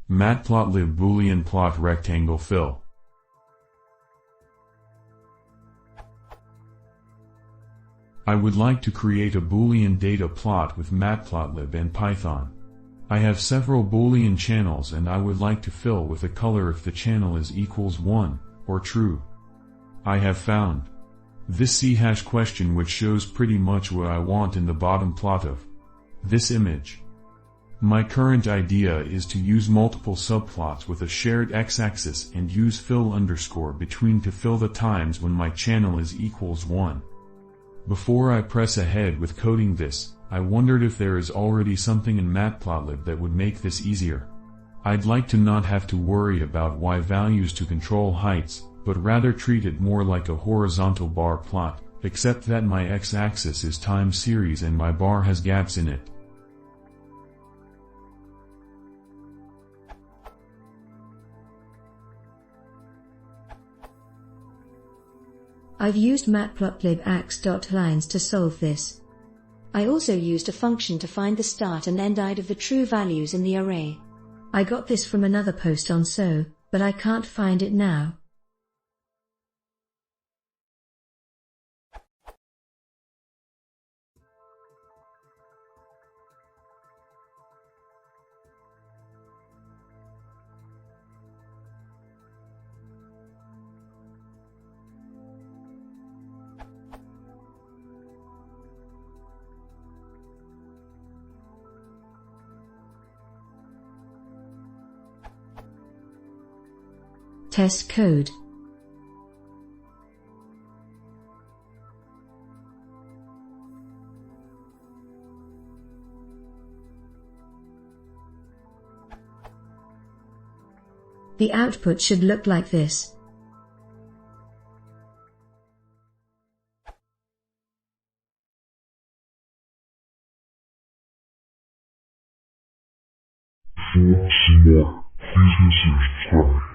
Matplotlib Boolean plot rectangle fill. I would like to create a Boolean data plot with Matplotlib and Python. I have several Boolean channels and I would like to fill with a color if the channel is equals 1, or true. I have found this C# question which shows pretty much what I want in the bottom plot of this image. My current idea is to use multiple subplots with a shared x-axis and use fill underscore between to fill the times when my channel is equals 1. Before I press ahead with coding this, I wondered if there is already something in Matplotlib that would make this easier. I'd like to not have to worry about y values to control heights, but rather treat it more like a horizontal bar plot, except that my x-axis is time series and my bar has gaps in it. I've used Matplotlib ax.lines to solve this. I also used a function to find the start and end of the true values in the array. I got this from another post on So, but I can't find it now. Test code. The output should look like this. For some more, please subscribe.